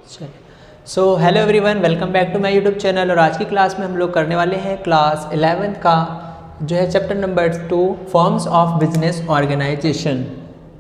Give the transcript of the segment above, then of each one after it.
चलिए, so hello everyone, welcome back to my YouTube channel. और आज की क्लास में हम लोग करने वाले हैं क्लास 11th का जो है chapter number 2 forms of business organisation.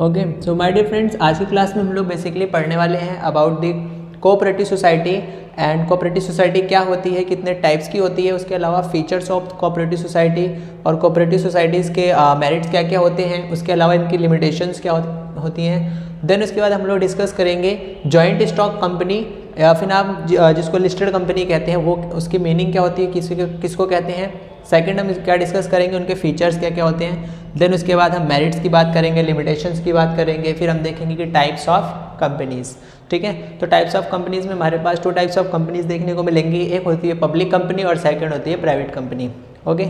Okay, so my dear friends, आज की क्लास में हम लोग बेसिकली पढ़ने वाले हैं about the cooperative society and cooperative society क्या होती है, कितने टाइप्स की होती है, उसके अलावा फीचर्स ऑफ कोऑपरेटिव सोसाइटी और कोऑपरेटिव सोसाइटीज़ के मेरिट्स क्या क्या होते हैं, उसके अलावा इनकी लिमिटेशंस क्या होती हैं। देन उसके बाद हम लोग डिस्कस करेंगे जॉइंट स्टॉक कंपनी या फिर आप जिसको लिस्टेड कंपनी कहते हैं वो उसकी मीनिंग क्या होती है, किसको कहते हैं। सेकंड हम क्या डिस्कस करेंगे, उनके फीचर्स क्या क्या होते हैं। देन उसके बाद हम मेरिट्स की बात करेंगे, लिमिटेशंस की बात करेंगे, फिर हम देखेंगे कि टाइप्स ऑफ कंपनीज़। ठीक है, तो टाइप्स ऑफ कंपनीज़ में हमारे पास 2 टाइप्स ऑफ कंपनीज़ देखने को मिलेंगी, एक होती है पब्लिक कंपनी और सेकंड होती है प्राइवेट कंपनी। ओके,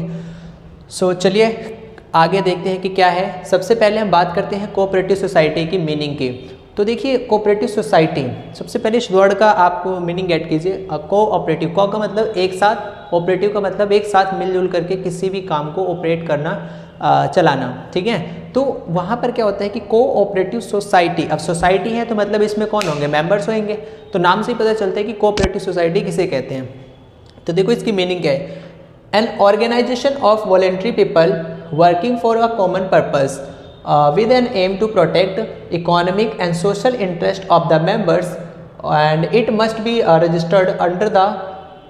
सो चलिए आगे देखते हैं कि क्या है। सबसे पहले हम बात करते हैं कोऑपरेटिव सोसाइटी की मीनिंग की। तो देखिए, कोऑपरेटिव सोसाइटी, सबसे पहले इस वर्ड का आपको मीनिंग गेट कीजिए। कोऑपरेटिव, को का मतलब एक साथ, ऑपरेटिव का मतलब एक साथ मिलजुल करके किसी भी काम को ऑपरेट करना, चलाना। ठीक है, तो वहाँ पर क्या होता है कि कोऑपरेटिव सोसाइटी, अब सोसाइटी है तो मतलब इसमें कौन होंगे, मेंबर्स होंगे। तो नाम से ही पता चलता है कि कोऑपरेटिव सोसाइटी किसे कहते हैं। तो देखो इसकी मीनिंग क्या है, an organisation of voluntary people working for a common purpose with an aim to protect economic and social interest of the members, and it must be registered under the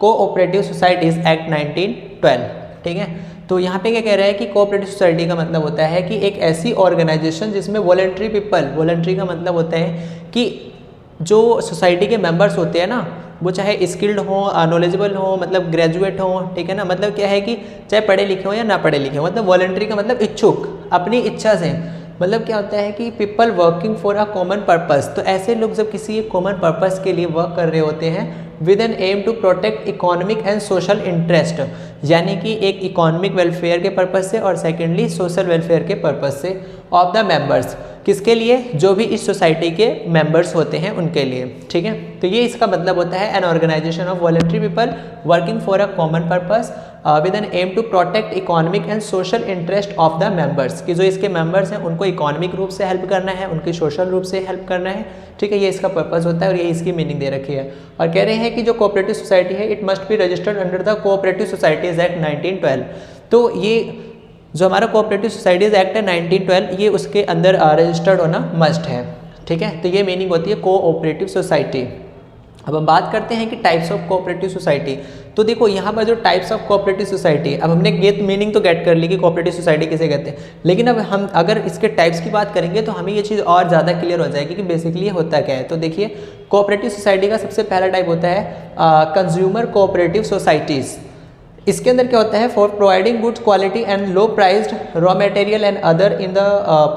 Cooperative Societies Act 1912। ठीक है, तो यहाँ पे क्या कह रहा है कि कोऑपरेटिव सोसाइटी का मतलब होता है कि एक ऐसी ऑर्गेनाइजेशन जिसमें वॉलेंट्री पीपल, वॉलेंट्री का मतलब होता है कि जो सोसाइटी के मेंबर्स होते हैं ना, वो चाहे स्किल्ड हो, नॉलेजेबल हो, मतलब ग्रेजुएट हो। ठीक है ना, मतलब क्या है कि चाहे पढ़े लिखे हो या ना पढ़े लिखे हो, मतलब वॉलंटरी का मतलब इच्छुक, अपनी इच्छा से। मतलब क्या होता है कि people working for a common purpose, तो ऐसे लोग जब किसी कॉमन पर्पस के लिए वर्क कर रहे होते हैं with an aim to protect economic and social interest, यानी कि एक इकोनॉमिक वेलफेयर के पर्पज से और सेकेंडली सोशल वेलफेयर के पर्पज से ऑफ द मेंबर्स, किसके लिए, जो भी इस सोसाइटी के मेंबर्स होते हैं उनके लिए। ठीक है, तो ये इसका मतलब होता है an organisation of voluntary people working for a common purpose with an aim to protect economic and social interest of the members, कि जो इसके मेंबर्स हैं उनको इकोनॉमिक रूप से हेल्प करना है, उनकी सोशल रूप से हेल्प करना है। ठीक है, ये इसका पर्पस होता है और ये इसकी मीनिंग दे रखी है। और कह रहे हैं कि जो कोऑपरेटिव सोसाइटी है it must be registered under the cooperative societies act 1912। तो ये जो हमारा कोऑपरेटिव सोसाइटीज एक्ट है 1912, ये उसके अंदर रजिस्टर्ड होना मस्ट है। ठीक है, तो ये मीनिंग होती है कोऑपरेटिव सोसाइटी। अब हम बात करते हैं कि टाइप्स ऑफ कोऑपरेटिव सोसाइटी। तो देखो यहाँ पर जो टाइप्स ऑफ कोऑपरेटिव सोसाइटी, अब हमने गेट मीनिंग तो गेट कर ली कि कोऑपरेटिव सोसाइटी किसे कहते हैं, लेकिन अब हम अगर इसके टाइप्स की बात करेंगे तो हमें ये चीज़ और ज़्यादा क्लियर हो जाएगी कि बेसिकली ये होता क्या है। तो देखिए, कोऑपरेटिव सोसाइटी का सबसे पहला टाइप होता है कंज्यूमर कोऑपरेटिव सोसाइटीज़। इसके अंदर क्या होता है, for providing goods quality and low priced raw material and other in the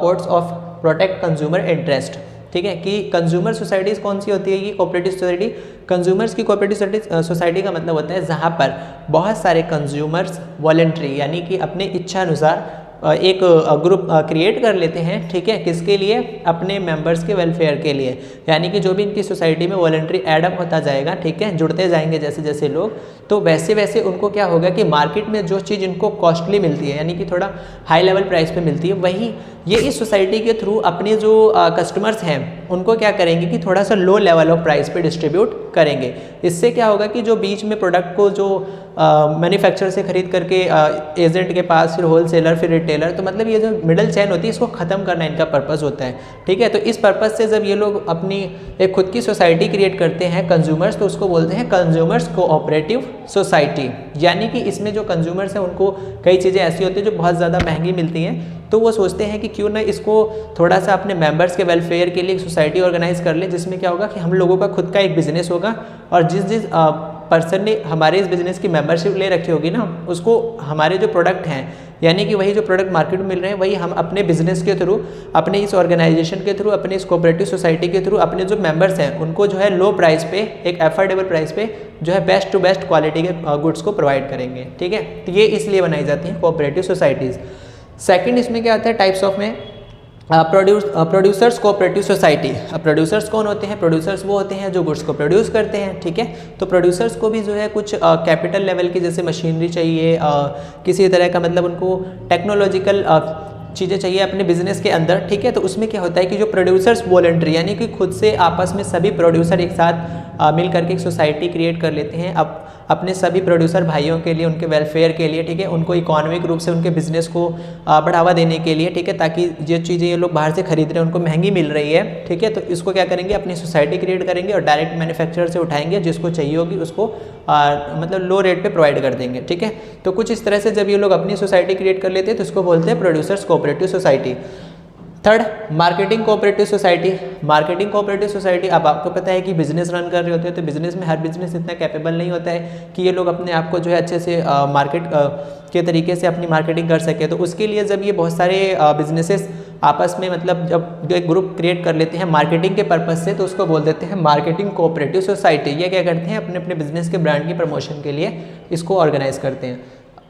ports of protect consumer interest. ठीक है, कि कंज्यूमर सोसाइटीज़ कौन सी होती है, ये कोऑपरेटिव सोसाइटी। कंज्यूमर्स की कोऑपरेटिव सोसाइटी का मतलब होता है जहाँ पर बहुत सारे कंज्यूमर्स वॉलंटरी, यानी कि अपने इच्छा अनुसार एक ग्रुप क्रिएट कर लेते हैं। ठीक है, किसके लिए, अपने मेंबर्स के वेलफेयर के लिए, यानी कि जो भी इनकी सोसाइटी में वॉलंटरी एडअप होता जाएगा, ठीक है, जुड़ते जाएंगे जैसे जैसे लोग, तो वैसे वैसे उनको क्या होगा कि मार्केट में जो चीज़ इनको कॉस्टली मिलती है, यानी कि थोड़ा हाई लेवल प्राइस पे मिलती है, वही ये इस सोसाइटी के थ्रू अपने जो कस्टमर्स हैं उनको क्या करेंगे कि थोड़ा सा लो लेवल ऑफ प्राइस पे डिस्ट्रीब्यूट करेंगे। इससे क्या होगा कि जो बीच में प्रोडक्ट को जो मैन्युफैक्चरर से खरीद करके एजेंट के पास, फिर होलसेलर, फिर रिटेलर, तो मतलब ये जो मिडल चेन होती है इसको ख़त्म करना इनका पर्पस होता है। ठीक है, तो इस पर्पस से जब ये लोग अपनी एक खुद की सोसाइटी क्रिएट करते हैं कंज्यूमर्स, तो उसको बोलते हैं कंज्यूमर्स कोऑपरेटिव सोसाइटी। यानी कि इसमें जो कंज्यूमर्स हैं उनको कई चीज़ें ऐसी होती हैं जो बहुत ज़्यादा महंगी मिलती हैं, तो वो सोचते हैं कि क्यों ना इसको थोड़ा सा अपने मेंबर्स के वेलफेयर के लिए एक सोसाइटी ऑर्गेनाइज कर ले, जिसमें क्या होगा कि हम लोगों का खुद का एक बिजनेस होगा और जिस पर्सन ने हमारे इस बिज़नेस की मेंबरशिप ले रखी होगी ना, उसको हमारे जो प्रोडक्ट हैं, यानी कि वही जो प्रोडक्ट मार्केट में मिल रहे हैं, वही हम अपने बिजनेस के थ्रू, अपने इस ऑर्गेनाइजेशन के थ्रू, अपने इस कोऑपरेटिव सोसाइटी के थ्रू अपने जो मेंबर्स हैं उनको जो है लो प्राइस पे, एक अफोर्डेबल प्राइस पे जो है बेस्ट टू बेस्ट क्वालिटी के गुड्स को प्रोवाइड करेंगे। ठीक है, तो ये इसलिए बनाई जाती हैं कोऑपरेटिव सोसाइटीज़। सेकंड इसमें क्या आता है टाइप्स ऑफ में, प्रोड्यूसर्स कोऑपरेटिव सोसाइटी। अब प्रोड्यूसर्स कौन होते हैं, प्रोड्यूसर्स वो होते हैं जो गुड्स को प्रोड्यूस करते हैं। ठीक है, तो प्रोड्यूसर्स को भी जो है कुछ कैपिटल लेवल की जैसे मशीनरी चाहिए, किसी तरह का मतलब उनको टेक्नोलॉजिकल चीज़ें चाहिए अपने बिजनेस के अंदर, ठीक है। तो उसमें क्या होता है कि जो प्रोड्यूसर्स वॉलंटरी यानी कि खुद से आपस में सभी प्रोड्यूसर एक साथ मिल करके एक सोसाइटी क्रिएट कर लेते हैं अपने सभी प्रोड्यूसर भाइयों के लिए, उनके वेलफेयर के लिए, ठीक है, उनको इकोनॉमिक रूप से उनके बिजनेस को बढ़ावा देने के लिए, ठीक है, ताकि जो चीज़ें ये लोग बाहर से खरीद रहे हैं उनको महंगी मिल रही है, ठीक है। तो इसको क्या करेंगे, अपनी सोसाइटी क्रिएट करेंगे और डायरेक्ट मैन्युफैक्चरर से उठाएंगे, जिसको चाहिए होगी उसको मतलब लो रेट पे प्रोवाइड कर देंगे, ठीक है। तो कुछ इस तरह से जब ये लोग अपनी सोसाइटी क्रिएट कर लेते हैं तो इसको बोलते हैं producers cooperative society. Third, marketing cooperative society. Marketing cooperative society, अब आपको पता है कि बिजनेस रन कर रहे होते हैं तो बिजनेस में हर बिजनेस इतना कैपेबल नहीं होता है कि ये लोग अपने आप को जो है अच्छे से मार्केट के तरीके से अपनी मार्केटिंग कर सके। तो उसके लिए जब ये बहुत सारे बिजनेसेस आपस में मतलब जब एक ग्रुप क्रिएट कर लेते हैं मार्केटिंग के पर्पज़ से, तो उसको बोल देते हैं मार्केटिंग कोऑपरेटिव सोसाइटी। ये क्या करते हैं, अपने अपने बिजनेस के ब्रांड की प्रमोशन के लिए इसको ऑर्गेनाइज करते हैं।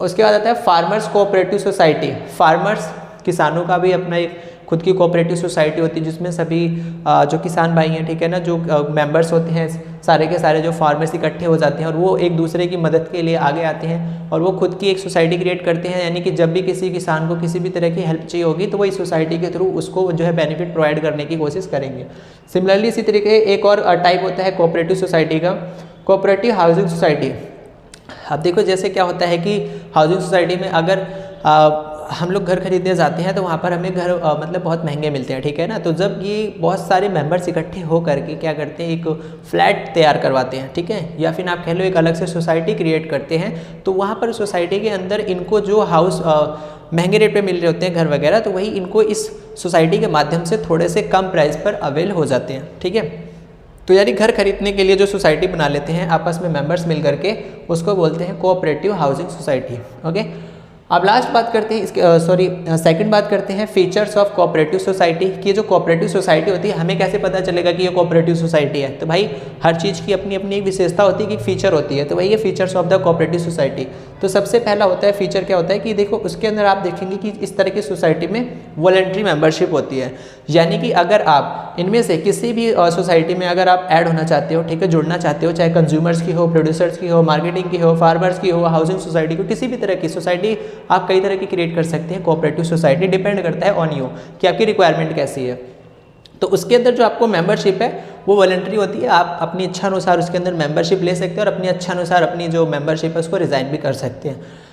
उसके बाद आता है फार्मर्स कोऑपरेटिव सोसाइटी। फार्मर्स, किसानों का भी अपना एक खुद की कोऑपरेटिव सोसाइटी होती है जिसमें सभी जो किसान भाई हैं, ठीक है ना, जो मेंबर्स होते हैं सारे के सारे जो फार्मर्स इकट्ठे हो जाते हैं और वो एक दूसरे की मदद के लिए आगे आते हैं और वो खुद की एक सोसाइटी क्रिएट करते हैं। यानी कि जब भी किसी किसान को किसी भी तरह की हेल्प चाहिए होगी तो वो इस सोसाइटी के थ्रू उसको जो है बेनिफिट प्रोवाइड करने की कोशिश करेंगे। सिमिलरली इसी तरीके एक और टाइप होता है कोऑपरेटिव सोसाइटी का, कोऑपरेटिव हाउसिंग सोसाइटी। अब देखो जैसे क्या होता है कि हाउसिंग सोसाइटी में अगर हम लोग घर खरीदने जाते हैं तो वहाँ पर हमें घर मतलब बहुत महंगे मिलते हैं, ठीक है ना। तो जब ये बहुत सारे मेंबर्स इकट्ठे हो करके क्या करते हैं, एक फ्लैट तैयार करवाते हैं, ठीक है, या फिर आप कह लो एक अलग से सोसाइटी क्रिएट करते हैं। तो वहाँ पर सोसाइटी के अंदर इनको जो हाउस महंगे रेट पे मिल रहे होते हैं घर वगैरह, तो वही इनको इस सोसाइटी के माध्यम से थोड़े से कम प्राइस पर अवेल हो जाते हैं, ठीक है। तो यानी घर खरीदने के लिए जो सोसाइटी बना लेते हैं आपस में मेंबर्स मिल करके, उसको बोलते हैं कोऑपरेटिव हाउसिंग सोसाइटी। ओके, अब लास्ट बात करते हैं इसके सेकंड बात करते हैं फीचर्स ऑफ कोऑपरेटिव सोसाइटी की। जो कोऑपरेटिव सोसाइटी होती है हमें कैसे पता चलेगा कि ये कोऑपरेटिव सोसाइटी है। तो भाई हर चीज़ की अपनी अपनी एक विशेषता होती है कि फीचर होती है। तो भाई ये features of the cooperative society, तो सबसे पहला होता है फीचर क्या होता है कि देखो उसके अंदर आप देखेंगे कि इस तरह की सोसाइटी में वॉलंटरी मेंबरशिप होती है। यानी कि अगर आप इनमें से किसी भी सोसाइटी में अगर आप ऐड होना चाहते हो, ठीक है, जुड़ना चाहते हो, चाहे कंज्यूमर्स की हो, प्रोड्यूसर्स की हो, मार्केटिंग की हो, फार्मर्स की हो, हाउसिंग सोसाइटी की, किसी भी तरह की सोसाइटी आप कई तरह की क्रिएट कर सकते हैं। कोऑपरेटिव सोसाइटी डिपेंड करता है ऑन यू कि आपकी रिक्वायरमेंट कैसी है। तो उसके अंदर जो आपको मेंबरशिप है वो वॉलंटरी होती है। आप अपनी इच्छा अनुसार उसके अंदर मेंबरशिप ले सकते हैं और अपनी इच्छा अनुसार अपनी जो मेंबरशिप है उसको रिजाइन भी कर सकते हैं।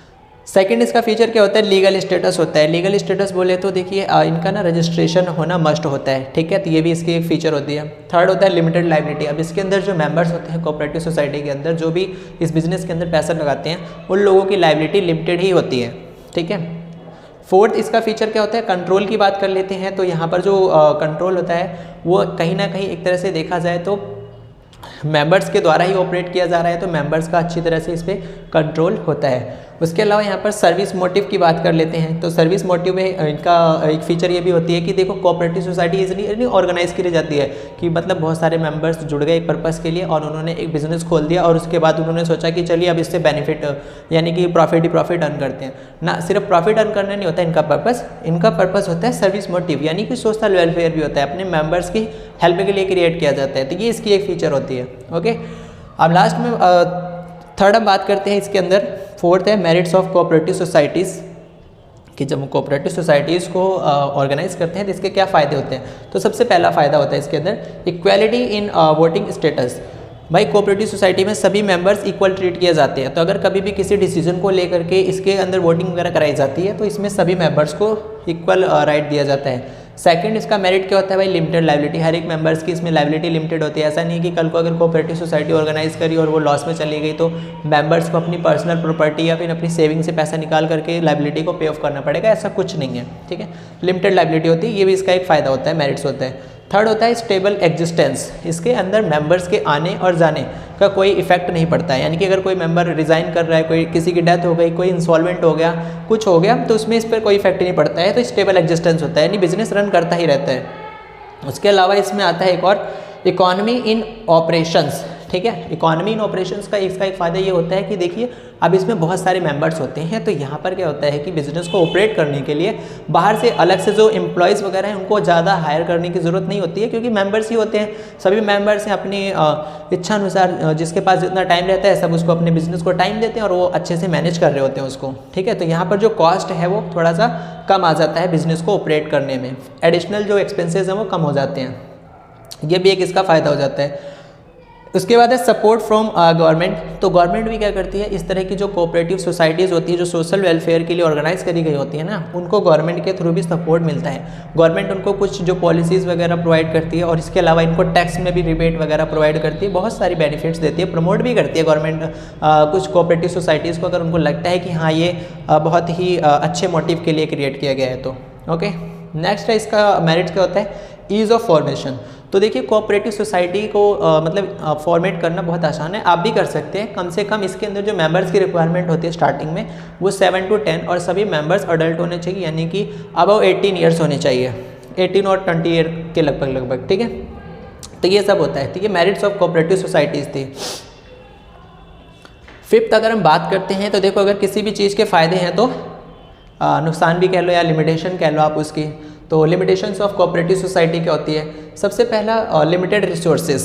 सेकंड इसका फीचर क्या होता है, लीगल स्टेटस होता है। लीगल स्टेटस बोले तो देखिए इनका ना रजिस्ट्रेशन होना मस्ट होता है, ठीक है, तो ये भी इसकी एक फीचर होती है। थर्ड होता है लिमिटेड लायबिलिटी। अब इसके अंदर जो मेंबर्स होते हैं कोऑपरेटिव सोसाइटी के अंदर, जो भी इस बिजनेस के अंदर पैसा लगाते हैं, उन लोगों की लायबिलिटी लिमिटेड ही होती है, ठीक है। फोर्थ इसका फीचर क्या होता है, कंट्रोल की बात कर लेते हैं। तो यहाँ पर जो कंट्रोल होता है वो कहीं ना कहीं एक तरह से देखा जाए तो मेंबर्स के द्वारा ही ऑपरेट किया जा रहा है, तो मेंबर्स का अच्छी तरह से इस पर कंट्रोल होता है। उसके अलावा यहाँ पर सर्विस मोटिव की बात कर लेते हैं। तो सर्विस मोटिव में इनका एक फीचर ये भी होती है कि देखो कोऑपरेटिव सोसाइटी इजली ऑर्गेनाइज की जाती है कि मतलब बहुत सारे मेंबर्स जुड़ गए एक पर्पस के लिए और उन्होंने एक बिजनेस खोल दिया और उसके बाद उन्होंने सोचा कि चलिए अब इससे बेनिफिट यानी कि प्रॉफिट ही प्रॉफिट अर्न करते हैं ना। सिर्फ प्रॉफिट अर्न करना नहीं होता इनका पर्पस होता है सर्विस मोटिव, यानी कि सोशल वेलफेयर भी होता है, अपने मेंबर्स की हेल्प के लिए क्रिएट किया जाता है। तो ये इसकी एक फीचर होती है। ओके, अब लास्ट में थर्ड हम बात करते हैं इसके अंदर। फोर्थ है मेरिट्स ऑफ कोऑपरेटिव सोसाइटीज़, कि जब कोऑपरेटिव सोसाइटीज़ को ऑर्गेनाइज करते हैं तो इसके क्या फ़ायदे होते हैं। तो सबसे पहला फ़ायदा होता है इसके अंदर इक्वालिटी इन वोटिंग स्टेटस। भाई कोऑपरेटिव सोसाइटी में सभी मेंबर्स इक्वल ट्रीट किए जाते हैं। तो अगर कभी भी किसी डिसीजन को लेकर के इसके अंदर वोटिंग वगैरह कराई जाती है तो इसमें सभी मेंबर्स को इक्वल राइट दिया जाता है। सेकंड इसका मेरिट क्या होता है भाई, लिमिटेड लायबिलिटी। हर एक मेंबर्स की इसमें लायबिलिटी लिमिटेड होती है। ऐसा नहीं कि कल को अगर कोऑपरेटिव सोसाइटी ऑर्गेनाइज करी और वो लॉस में चली गई तो मेंबर्स को अपनी पर्सनल प्रॉपर्टी या फिर अपनी सेविंग से पैसा निकाल करके लायबिलिटी को पे ऑफ करना पड़ेगा, ऐसा कुछ नहीं है, ठीक है। लिमिटेड लायबिलिटी होती है, ये भी इसका एक फ़ायदा होता है, मेरिट्स होता है। थर्ड होता है स्टेबल एग्जिस्टेंस। इसके अंदर मेंबर्स के आने और जाने का कोई इफेक्ट नहीं पड़ता है। यानी कि अगर कोई मेंबर रिज़ाइन कर रहा है, कोई किसी की डेथ हो गई, कोई इंसॉल्वेंट हो गया, कुछ हो गया, तो उसमें इस पर कोई इफेक्ट नहीं पड़ता है। तो स्टेबल एग्जिस्टेंस होता है, यानी बिजनेस रन करता ही रहता है। उसके अलावा इसमें आता है एक और इकोनॉमी इन ऑपरेशंस, ठीक है। इकोनॉमी इन ऑपरेशंस का इसका एक फ़ायदा ये होता है कि देखिए अब इसमें बहुत सारे मेंबर्स होते हैं, तो यहाँ पर क्या होता है कि बिज़नेस को ऑपरेट करने के लिए बाहर से अलग से जो एम्प्लॉयज़ वगैरह हैं उनको ज़्यादा हायर करने की ज़रूरत नहीं होती है, क्योंकि मेंबर्स ही होते हैं, सभी मेंबर्स हैं, अपनी इच्छा अनुसार जिसके पास जितना टाइम रहता है सब उसको अपने बिजनेस को टाइम देते हैं और वो अच्छे से मैनेज कर रहे होते हैं उसको, ठीक है। तो यहाँ पर जो कॉस्ट है वो थोड़ा सा कम आ जाता है बिजनेस को ऑपरेट करने में, एडिशनल जो एक्सपेंसेस हैं वो कम हो जाते हैं, ये भी एक इसका फ़ायदा हो जाता है। उसके बाद है सपोर्ट फ्रॉम गवर्नमेंट। तो गवर्नमेंट भी क्या करती है, इस तरह की जो कोऑपरेटिव सोसाइटीज़ होती है जो सोशल वेलफेयर के लिए ऑर्गेनाइज करी गई होती है ना, उनको गवर्नमेंट के थ्रू भी सपोर्ट मिलता है। गवर्नमेंट उनको कुछ जो पॉलिसीज़ वगैरह प्रोवाइड करती है और इसके अलावा इनको टैक्स में भी रिबेट वगैरह प्रोवाइड करती है, बहुत सारी बेनिफिट्स देती है, प्रमोट भी करती है गवर्नमेंट कुछ कोऑपरेटिव सोसाइटीज़ को, अगर उनको लगता है कि हाँ ये बहुत ही अच्छे मोटिव के लिए क्रिएट किया गया है तो। ओके, नेक्स्ट है इसका मेरिट क्या होता है, ईज़ ऑफ फॉर्मेशन। तो देखिए कोऑपरेटिव सोसाइटी को मतलब फॉर्मेट करना बहुत आसान है, आप भी कर सकते हैं। कम से कम इसके अंदर जो मेंबर्स की रिक्वायरमेंट होती है स्टार्टिंग में वो 7 to 10 और सभी मेंबर्स अडल्ट होने चाहिए, यानी कि अबव 18 ईयर्स होने चाहिए, 18 और 20 ईयर के लगभग, ठीक है। तो ये सब होता है, ठीक है, मेरिट्स ऑफ कोऑपरेटिव सोसाइटीज़ थी। फिफ्थ अगर हम बात करते हैं तो देखो अगर किसी भी चीज़ के फ़ायदे हैं तो नुकसान भी कह लो या लिमिटेशन कह लो आप उसकी। तो लिमिटेशंस ऑफ कोऑपरेटिव सोसाइटी क्या होती है, सबसे पहला लिमिटेड रिसोर्सेज।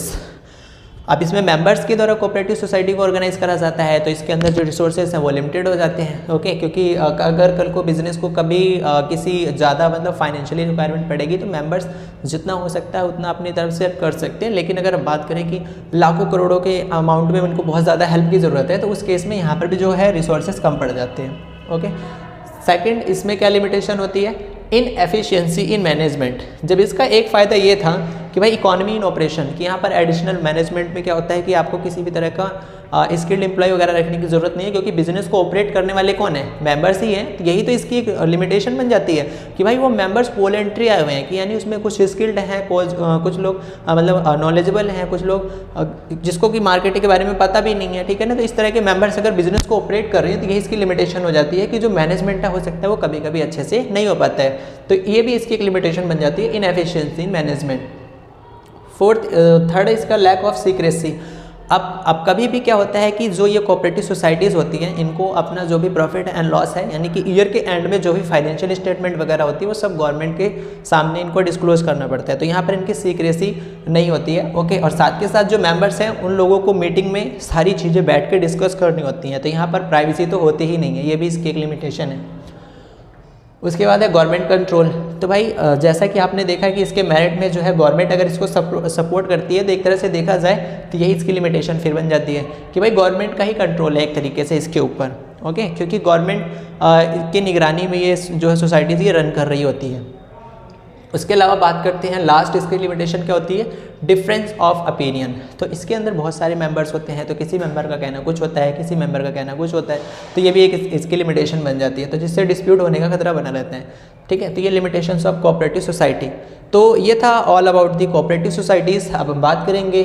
अब इसमें मेंबर्स के द्वारा कोऑपरेटिव सोसाइटी को ऑर्गेनाइज करा जाता है तो इसके अंदर जो रिसोर्सेज हैं वो लिमिटेड हो जाते हैं, ओके। क्योंकि अगर कल को बिजनेस को कभी किसी ज़्यादा मतलब फाइनेंशियली रिक्वायरमेंट पड़ेगी तो मेंबर्स जितना हो सकता है उतना अपनी तरफ से कर सकते हैं, लेकिन अगर हम बात करें कि लाखों करोड़ों के अमाउंट में उनको बहुत ज़्यादा हेल्प की ज़रूरत है तो उस केस में यहाँ पर भी जो है रिसोर्सेज कम पड़ जाते हैं, ओके। सेकेंड, इसमें क्या लिमिटेशन होती है, इन एफिशिएंसी इन मैनेजमेंट। जब इसका एक फ़ायदा ये था कि भाई इकोनॉमी इन ऑपरेशन, कि यहाँ पर एडिशनल मैनेजमेंट में क्या होता है कि आपको किसी भी तरह का स्किल्ड एम्प्लॉय वगैरह रखने की ज़रूरत नहीं है, क्योंकि बिजनेस को ऑपरेट करने वाले कौन है, मेंबर्स ही हैं। यही तो इसकी एक लिमिटेशन बन जाती है कि भाई वो मेंबर्स वॉलंटरी आए हुए हैं, कि यानी उसमें कुछ स्किल्ड हैं, कुछ लोग मतलब नॉलेजेबल हैं, कुछ लोग जिसको कि मार्केटिंग के बारे में पता भी नहीं है, ठीक है ना। तो इस तरह के मेंबर्स अगर बिजनेस को ऑपरेट कर रहे हैं तो यही इसकी लिमिटेशन हो जाती है कि जो मैनेजमेंट हो सकता है वो कभी कभी अच्छे से नहीं हो पाता है, तो ये भी इसकी एक लिमिटेशन बन जाती है, इन एफिशिएंसी इन मैनेजमेंट। थर्ड है इसका लैक ऑफ सीक्रेसी। अब कभी भी क्या होता है कि जो ये कोऑपरेटिव सोसाइटीज़ होती हैं इनको अपना जो भी प्रॉफिट एंड लॉस है, यानी कि ईयर के एंड में जो भी फाइनेंशियल स्टेटमेंट वगैरह होती है वो सब गवर्नमेंट के सामने इनको डिस्क्लोज करना पड़ता है, तो यहाँ पर इनकी सीक्रेसी नहीं होती है, ओके। और साथ के साथ जो मेंबर्स हैं उन लोगों को मीटिंग में सारी चीज़ें बैठ के डिस्कस करनी होती हैं, तो यहाँ पर प्राइवेसी तो होती ही नहीं है, ये भी इसकी एक लिमिटेशन है। उसके बाद है गवर्नमेंट कंट्रोल। तो भाई जैसा कि आपने देखा कि इसके मेरिट में जो है गवर्नमेंट अगर इसको सपोर्ट करती है तो एक तरह से देखा जाए तो यही इसकी लिमिटेशन फिर बन जाती है कि भाई गवर्नमेंट का ही कंट्रोल है एक तरीके से इसके ऊपर, ओके। क्योंकि गवर्नमेंट की निगरानी में ये जो है सोसाइटीज़ ये रन कर रही होती है। उसके अलावा बात करते हैं लास्ट, इसकी लिमिटेशन क्या होती है, डिफरेंस ऑफ ओपिनियन। तो इसके अंदर बहुत सारे मेंबर्स होते हैं तो किसी मेंबर का कहना कुछ होता है, किसी मेंबर का कहना कुछ होता है, तो ये भी एक इसकी लिमिटेशन बन जाती है, तो जिससे डिस्प्यूट होने का खतरा बना रहता है, ठीक है। तो ये लिमिटेशंस ऑफ कोऑपरेटिव सोसाइटी। तो ये था all about the cooperative societies. अब हम बात करेंगे